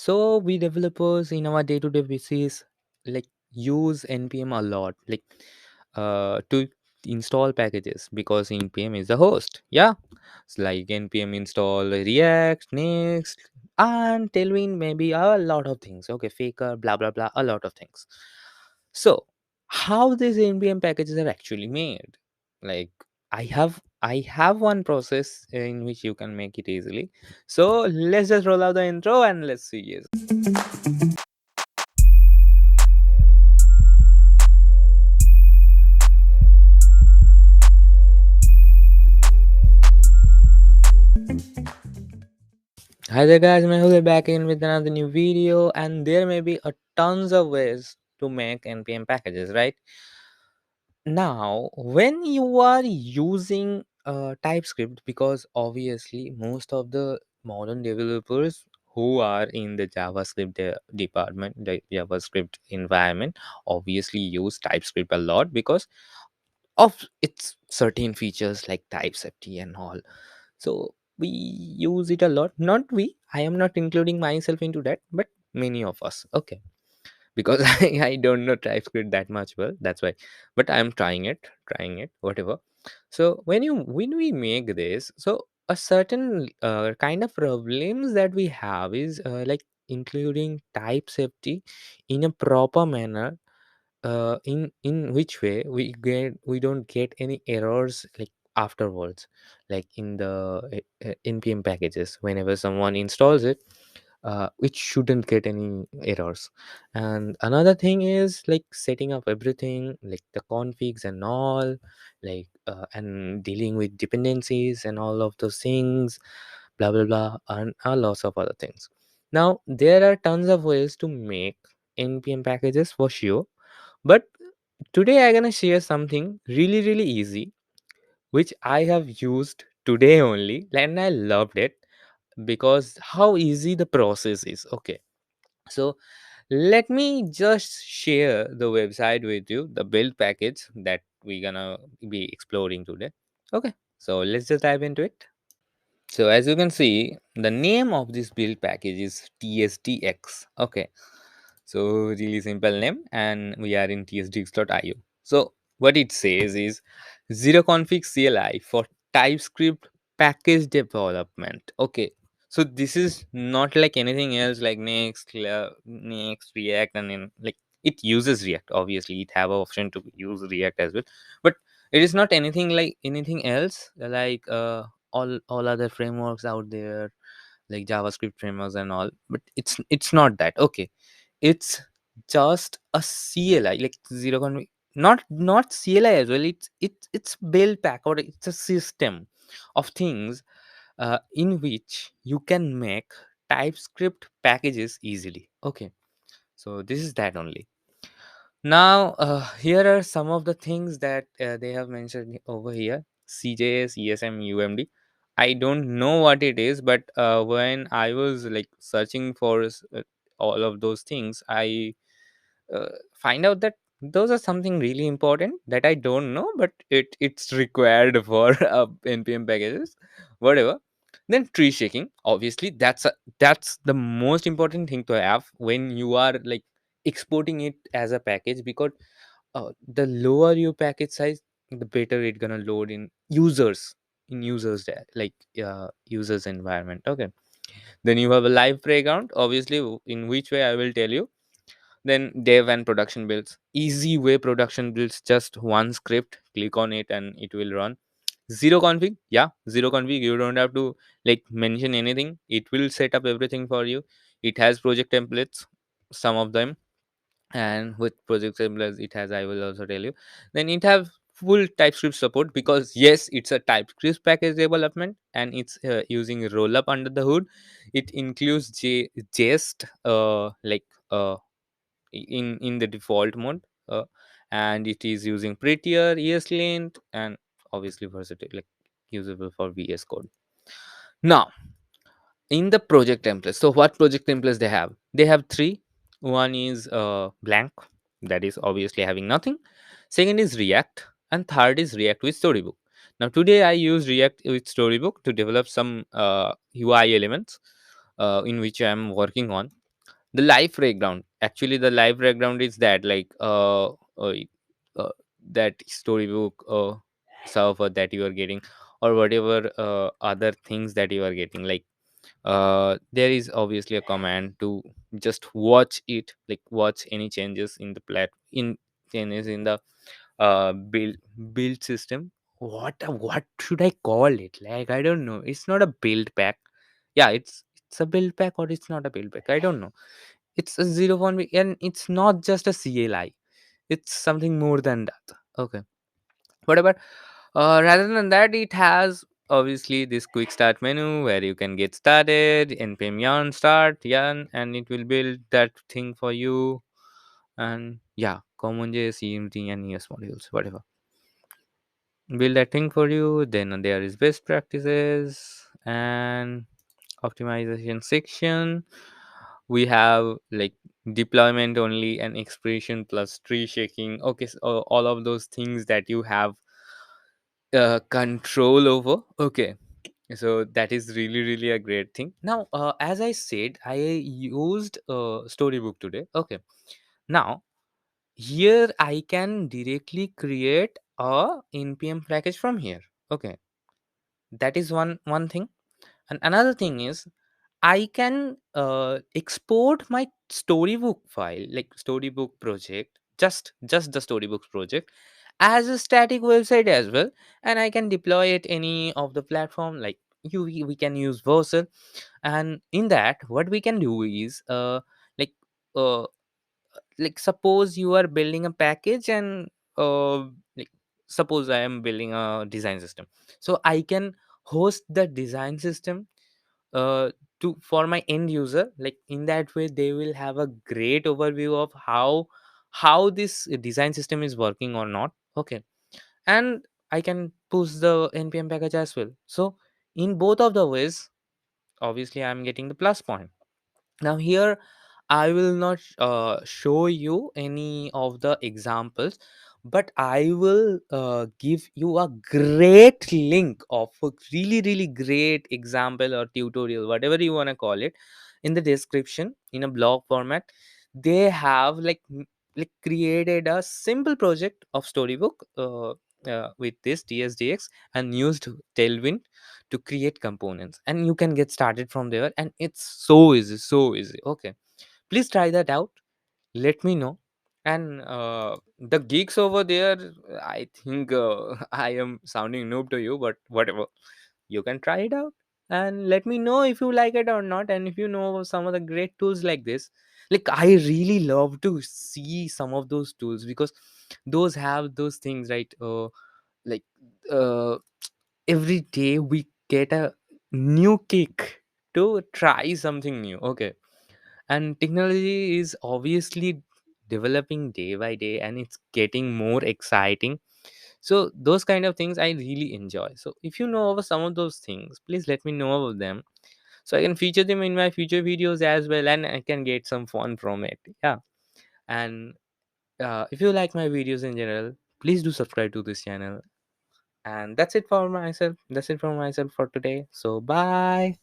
So we developers in our day-to-day basis like use npm a lot, like to install packages, because npm is the host. Yeah, it's like npm install react next and tailwind, maybe a lot of things. Okay, faker, blah blah blah, a lot of things. So how these npm packages are actually made, like I have one process in which you can make it easily. So let's just roll out the intro and let's see. Yes. Hi there guys, Mehul back in with another new video, and there may be a tons of ways to make npm packages, right? Now, when you are using TypeScript, because obviously most of the modern developers who are in the JavaScript department, the JavaScript environment, obviously use TypeScript a lot because of its certain features like type safety and all. So we use it a lot. Not we, I am not including myself into that, but many of us. Okay, because I don't know TypeScript that much well. That's why. But I'm trying it, whatever. So when we make this, so a certain kind of problems that we have is like including type safety in a proper manner. In which way we don't get any errors like afterwards, like in the npm packages. Whenever someone installs it, it shouldn't get any errors. And another thing is like setting up everything, like the configs and all, like and dealing with dependencies and all of those things, blah blah blah, and a lots of other things. Now there are tons of ways to make npm packages for sure, but today I'm gonna share something really really easy, which I have used today only, and I loved it because how easy the process is. Okay, so let me just share the website with you, the build package that we're gonna be exploring today. Okay, so let's just dive into it. So as you can see, the name of this build package is TSDX. Okay, so really simple name, and we are in tsdx.io. So what it says is zero config CLI for TypeScript package development. Okay, so this is not like anything else like Next, React, and then like it uses React. Obviously, it have an option to use React as well, but it is not anything like anything else like all other frameworks out there, like JavaScript frameworks and all. But it's not that. Okay, it's just a CLI, like zero config, not CLI as well. It's build pack, or it's a system of things in which you can make TypeScript packages easily. Okay, so this is that only. Now, here are some of the things that they have mentioned over here: CJS, ESM, UMD. I don't know what it is, but when I was like searching for all of those things, I find out that those are something really important that I don't know, but it's required for npm packages, whatever. Then tree shaking, obviously that's the most important thing to have when you are like exporting it as a package, because the lower your package size, the better it gonna load in users environment. Okay, then you have a live playground, obviously, in which way I will tell you. Then dev and production builds, easy way production builds, just one script, click on it and it will run. Zero config, yeah, zero config, you don't have to like mention anything, it will set up everything for you. It has project templates, some of them, and with project templates it has, I will also tell you. Then it have full TypeScript support, because yes, it's a TypeScript package development and it's using rollup under the hood. It includes jest in the default mode, and it is using prettier ESLint, and obviously versatile, like usable for VS Code. Now, in the project templates, so what project templates they have? They have three. One is blank, that is obviously having nothing. Second is React, and third is React with Storybook. Now today I use React with Storybook to develop some UI elements in which I am working on. The live breakdown, actually the live breakdown is that like uh that storybook server that you are getting, or whatever other things that you are getting, like there is obviously a command to just watch it, like watch any changes in the in changes in the build system. What should I call it? Like, I don't know, it's not a build pack. Yeah, it's a build pack, or it's not a build pack, I don't know. It's a 0.1, and it's not just a CLI, it's something more than that. Okay, whatever. Rather than that, it has obviously this quick start menu where you can get started, npm yarn start yarn, and it will build that thing for you. And yeah, common js, emd, and es modules, whatever, build that thing for you. Then there is best practices and optimization section. We have like deployment only and expression plus tree shaking. Okay, so all of those things that you have control over. Okay, so that is really really a great thing. Now as I said, I used storybook today. Okay, now here I can directly create a npm package from here. Okay, that is one thing. And another thing is, I can export my storybook file, like storybook project, just the storybook project, as a static website as well, and I can deploy it any of the platform. Like we can use Vercel, and in that, what we can do is like uh, like suppose you are building a package, and like suppose I am building a design system, so I can host the design system uh, to for my end user. Like in that way, they will have a great overview of how this design system is working or not. Okay, and I can push the npm package as well. So in both of the ways, obviously I'm getting the plus point. Now here I will not show you any of the examples, but I will give you a great link of a really really great example or tutorial, whatever you want to call it, in the description in a blog format. They have like like created a simple project of storybook with this TSDX, and used Tailwind to create components, and you can get started from there, and it's so easy, so easy. Okay, please try that out, let me know. And the geeks over there, I think I am sounding noob to you, but whatever, you can try it out and let me know if you like it or not. And if you know some of the great tools like this, like I really love to see some of those tools, because those have those things, right? Like uh, every day we get a new kick to try something new. Okay, and technology is obviously developing day by day, and it's getting more exciting. So those kind of things I really enjoy. So if you know of some of those things, please let me know about them, so I can feature them in my future videos as well, and I can get some fun from it. Yeah. And if you like my videos in general, please do subscribe to this channel. And that's it for myself for today. So bye.